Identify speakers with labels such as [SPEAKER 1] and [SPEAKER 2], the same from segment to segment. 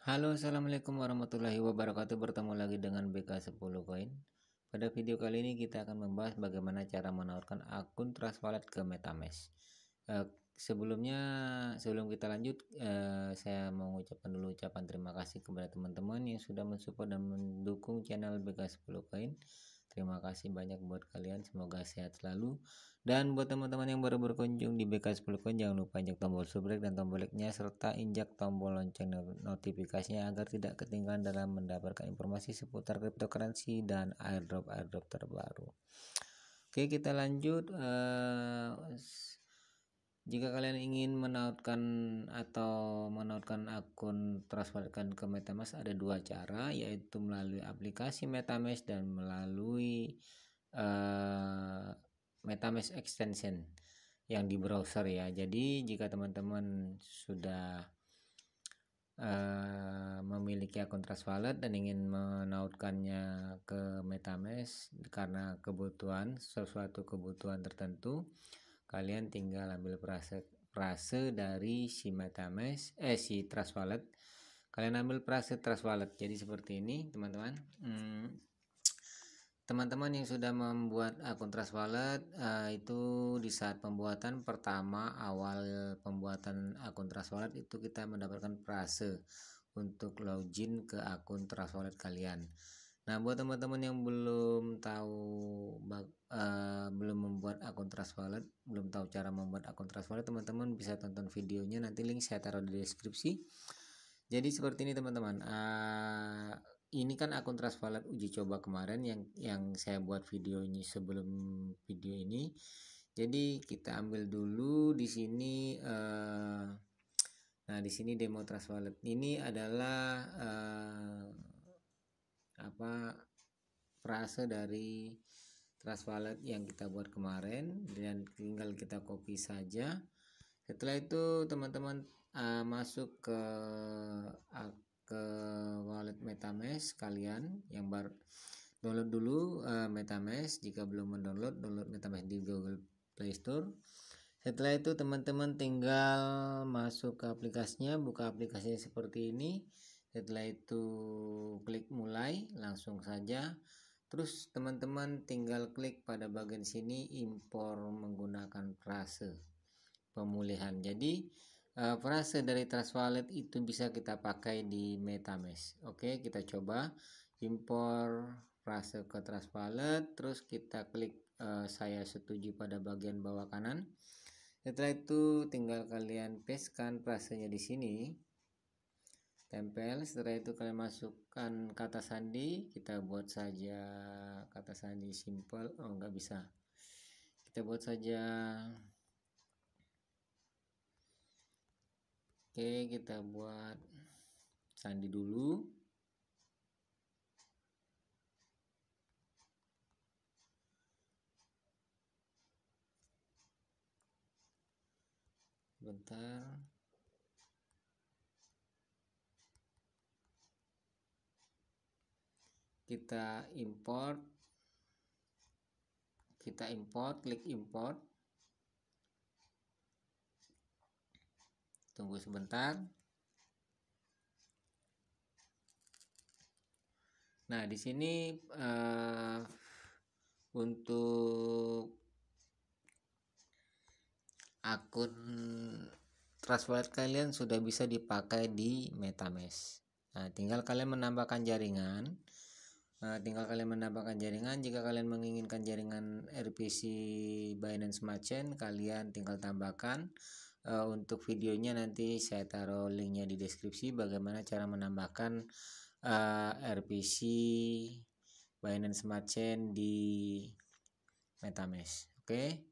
[SPEAKER 1] Halo, assalamualaikum warahmatullahi wabarakatuh. Bertemu lagi dengan BK10 Coin. Pada video kali ini kita akan membahas bagaimana cara menawarkan akun Trust Wallet ke MetaMask. Eh, sebelum kita lanjut, saya mau mengucapkan dulu ucapan terima kasih kepada teman-teman yang sudah mensupport dan mendukung channel BK10 Coin. Terima kasih banyak buat kalian, semoga sehat selalu. Dan buat teman-teman yang baru berkunjung di BK10 Coin, jangan lupa injak tombol subscribe dan tombol like-nya serta injak tombol lonceng notifikasinya agar tidak ketinggalan dalam mendapatkan informasi seputar cryptocurrency dan airdrop terbaru. Oke, kita lanjut. Jika kalian ingin menautkan akun Trust Wallet ke MetaMask, ada dua cara, yaitu melalui aplikasi MetaMask dan melalui MetaMask extension yang di browser ya. Jadi jika teman-teman sudah memiliki akun Trust Wallet dan ingin menautkannya ke MetaMask karena suatu kebutuhan tertentu, kalian tinggal ambil frase dari si MetaMask si Trust Wallet. Kalian ambil frase Trust Wallet. Jadi seperti ini, teman-teman. Teman-teman yang sudah membuat akun Trust Wallet, itu di saat pembuatan awal pembuatan akun Trust Wallet itu kita mendapatkan frase untuk login ke akun Trust Wallet kalian. Nah, buat teman-teman yang belum membuat akun Trust Wallet, belum tahu cara membuat akun Trust Wallet, teman-teman bisa tonton videonya, nanti link saya taruh di deskripsi. Jadi seperti ini teman-teman. Ini kan akun Trust Wallet uji coba kemarin yang saya buat videonya sebelum video ini. Jadi kita ambil dulu di sini. Nah, di sini demo Trust Wallet. Ini adalah frase dari Trust Wallet yang kita buat kemarin, dan tinggal kita copy saja. Setelah itu teman-teman masuk ke wallet MetaMask kalian yang baru. Download dulu MetaMask. Jika belum mendownload, download MetaMask di Google Play Store. Setelah itu teman-teman tinggal masuk ke aplikasinya, buka aplikasinya seperti ini. Setelah itu klik mulai, langsung saja. Terus teman-teman tinggal klik pada bagian sini impor menggunakan frase pemulihan. Jadi frase dari Trust Wallet itu bisa kita pakai di MetaMask. Oke, kita coba impor frase ke Trust Wallet, terus kita klik saya setuju pada bagian bawah kanan. Setelah itu tinggal kalian pastekan frasenya di sini, tempel. Setelah itu kalian masukkan kata sandi. Kita buat saja kata sandi simple. Oh, nggak bisa, kita buat saja. Oke, kita buat sandi dulu. Bentar. Kita import, klik import. Tunggu sebentar. Nah, di sini untuk akun Trust Wallet kalian sudah bisa dipakai di MetaMask. Nah, tinggal kalian menambahkan jaringan. Jika kalian menginginkan jaringan RPC Binance Smart Chain, kalian tinggal tambahkan. Untuk videonya nanti saya taruh linknya di deskripsi, bagaimana cara menambahkan RPC Binance Smart Chain di MetaMask. Oke.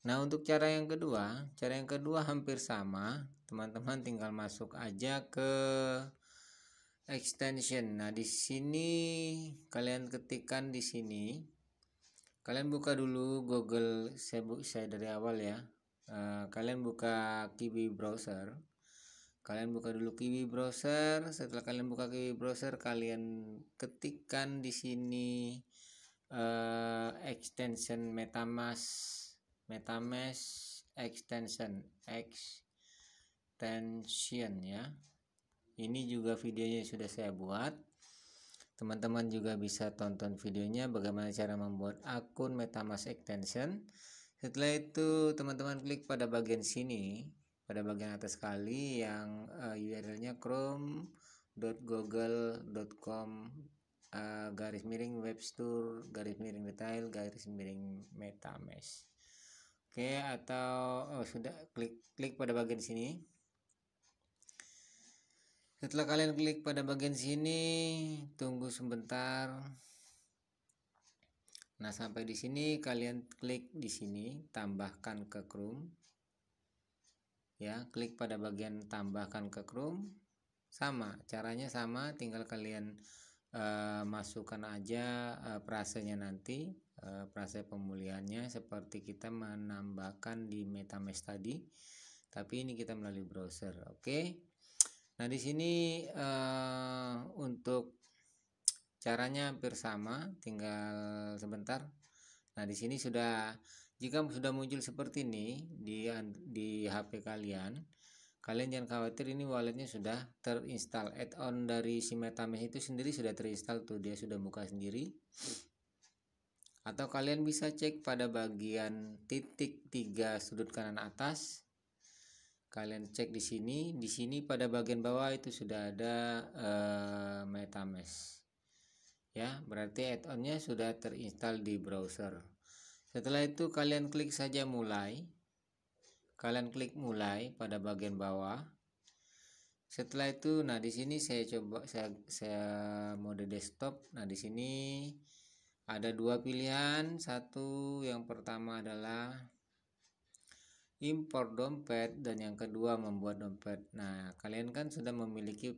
[SPEAKER 1] Nah, untuk cara yang kedua hampir sama. Teman-teman tinggal masuk aja ke extension. Nah, di sini kalian ketikkan di sini. Kalian buka dulu Google, saya dari awal ya. Kalian buka Kiwi browser. Setelah kalian buka Kiwi browser, kalian ketikkan di sini extension MetaMask extension ya. Ini juga videonya sudah saya buat. Teman-teman juga bisa tonton videonya bagaimana cara membuat akun MetaMask extension. Setelah itu teman-teman klik pada bagian sini, pada bagian atas sekali yang URL-nya chrome.google.com garis miring webstore garis miring detail garis miring MetaMask. Oke, atau sudah klik pada bagian sini. Setelah kalian klik pada bagian sini, tunggu sebentar. Nah, sampai di sini kalian klik di sini, tambahkan ke Chrome. Ya, klik pada bagian tambahkan ke Chrome. Sama, caranya sama, tinggal kalian masukkan aja frasenya nanti, frase pemulihannya seperti kita menambahkan di MetaMask tadi. Tapi ini kita melalui browser. Oke. Nah, di sini untuk caranya hampir sama, tinggal sebentar. Nah, di sini jika sudah muncul seperti ini di HP kalian jangan khawatir, ini walletnya sudah terinstall. Add-on dari si MetaMask itu sendiri sudah terinstall tuh, dia sudah buka sendiri. Atau kalian bisa cek pada bagian titik 3 sudut kanan atas. Kalian cek di sini pada bagian bawah itu sudah ada MetaMask. Ya, berarti add-onnya sudah terinstall di browser. Setelah itu kalian klik saja mulai. Kalian klik mulai pada bagian bawah. Setelah itu, nah di sini saya coba saya mode desktop. Nah, di sini ada dua pilihan. Satu, yang pertama adalah import dompet dan yang kedua membuat dompet. Nah, kalian kan sudah memiliki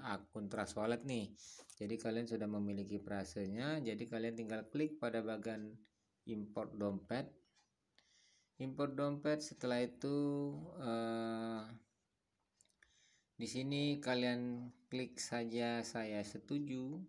[SPEAKER 1] akun Trust Wallet nih. Jadi kalian sudah memiliki frasenya, jadi kalian tinggal klik pada bagian import dompet. Import dompet, setelah itu di sini kalian klik saja saya setuju,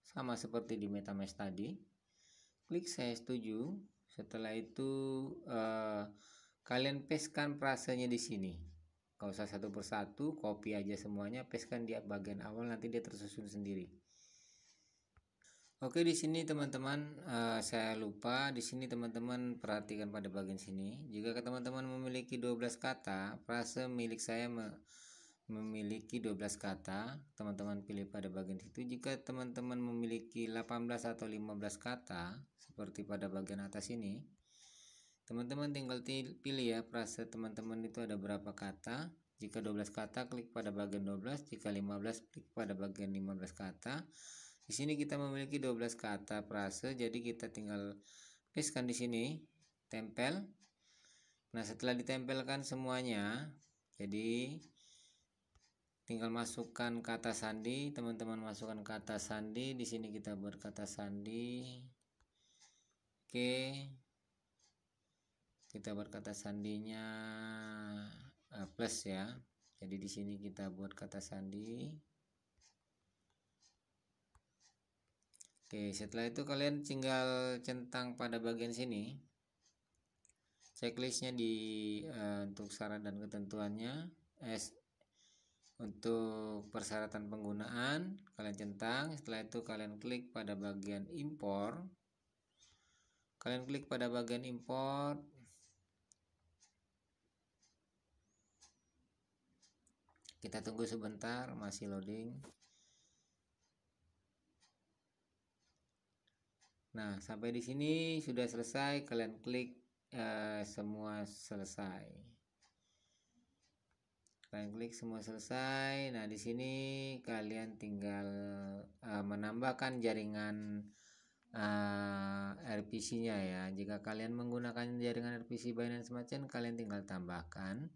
[SPEAKER 1] sama seperti di MetaMask tadi. Klik saya setuju. Setelah itu kalian pastekan frasenya di sini. Gak usah satu persatu, copy aja semuanya, pastekan di bagian awal, nanti dia tersusun sendiri. Oke, di sini teman-teman saya lupa, di sini teman-teman perhatikan pada bagian sini. Jika teman-teman memiliki 12 kata, frase milik saya memiliki 12 kata, teman-teman pilih pada bagian situ. Jika teman-teman memiliki 18 atau 15 kata, seperti pada bagian atas ini, teman-teman tinggal pilih ya, frase teman-teman itu ada berapa kata. Jika 12 kata, klik pada bagian 12. Jika 15, klik pada bagian 15 kata. Di sini kita memiliki 12 kata frase, jadi kita tinggal pastekan di sini, tempel. Nah, setelah ditempelkan semuanya, jadi tinggal masukkan kata sandi. Teman-teman masukkan kata sandi. Di sini kita buat kata sandi. Oke. Kita buat kata sandinya plus ya. Jadi di sini kita buat kata sandi. Oke, setelah itu kalian tinggal centang pada bagian sini. Checklistnya untuk syarat dan ketentuannya. Untuk persyaratan penggunaan kalian centang. Setelah itu kalian klik pada bagian import. Kalian klik pada bagian import. Kita tunggu sebentar, masih loading. Nah, sampai di sini sudah selesai, kalian klik semua selesai. Kalian klik semua selesai. Nah, di sini kalian tinggal menambahkan jaringan RPC-nya ya. Jika kalian menggunakan jaringan RPC Binance Smart Chain, kalian tinggal tambahkan.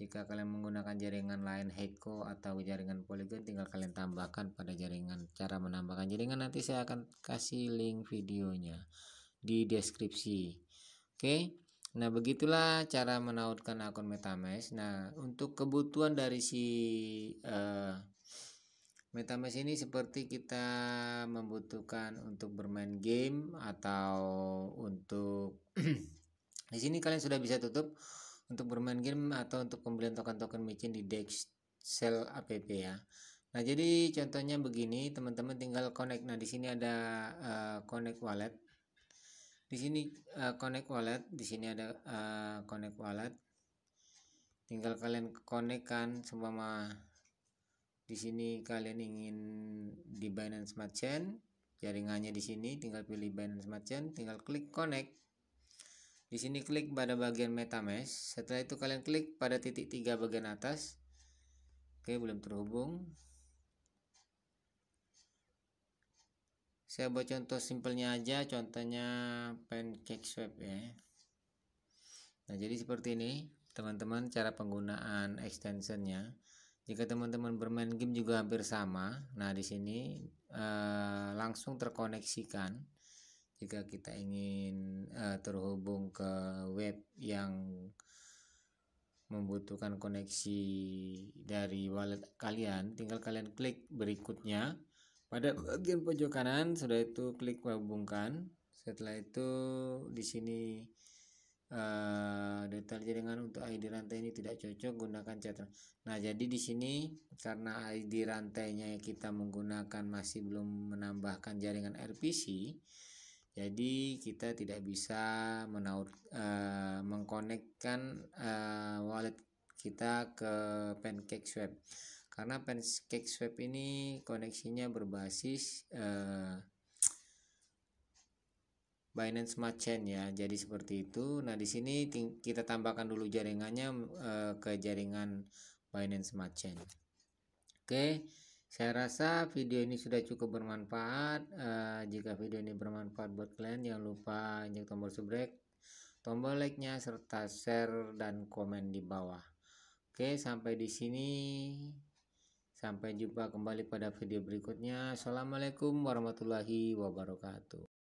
[SPEAKER 1] Jika kalian menggunakan jaringan lain Heiko atau jaringan Polygon, tinggal kalian tambahkan pada jaringan. Cara menambahkan jaringan nanti saya akan kasih link videonya di deskripsi. Oke. Nah, begitulah cara menautkan akun MetaMask. Nah, untuk kebutuhan dari si MetaMask ini seperti kita membutuhkan untuk bermain game atau untuk di sini kalian sudah bisa tutup untuk bermain game atau untuk pembelian token-token micin di DEX shell app ya. Nah, jadi contohnya begini, teman-teman tinggal connect. Nah, di sini ada connect wallet. Di sini connect wallet, di sini ada connect wallet. Tinggal kalian connect kan, seumpama di sini kalian ingin di Binance Smart Chain, jaringannya di sini, tinggal pilih Binance Smart Chain, tinggal klik connect. Di sini klik pada bagian MetaMask. Setelah itu kalian klik pada titik 3 bagian atas. Oke, belum terhubung. Saya buat contoh simpelnya aja, contohnya PancakeSwap ya. Nah, jadi seperti ini teman-teman cara penggunaan extensionnya. Jika teman-teman bermain game juga hampir sama. Nah, di sini langsung terkoneksikan. Jika kita ingin terhubung ke web yang membutuhkan koneksi dari wallet kalian, tinggal kalian klik berikutnya pada bagian pojok kanan. Sudah itu klik menghubungkan. Setelah itu di sini detail jaringan untuk ID rantai ini tidak cocok, gunakan chat. Nah, jadi di sini karena ID rantainya kita menggunakan masih belum menambahkan jaringan RPC, jadi kita tidak bisa mengkonekkan wallet kita ke PancakeSwap, karena PancakeSwap ini koneksinya berbasis Binance Smart Chain ya. Jadi seperti itu. Nah, di sini kita tambahkan dulu jaringannya ke jaringan Binance Smart Chain. Oke, saya rasa video ini sudah cukup bermanfaat. Jika video ini bermanfaat buat kalian, jangan lupa injak tombol subscribe, tombol like-nya, serta share dan komen di bawah. Oke, sampai di sini. Sampai jumpa kembali pada video berikutnya. Assalamualaikum warahmatullahi wabarakatuh.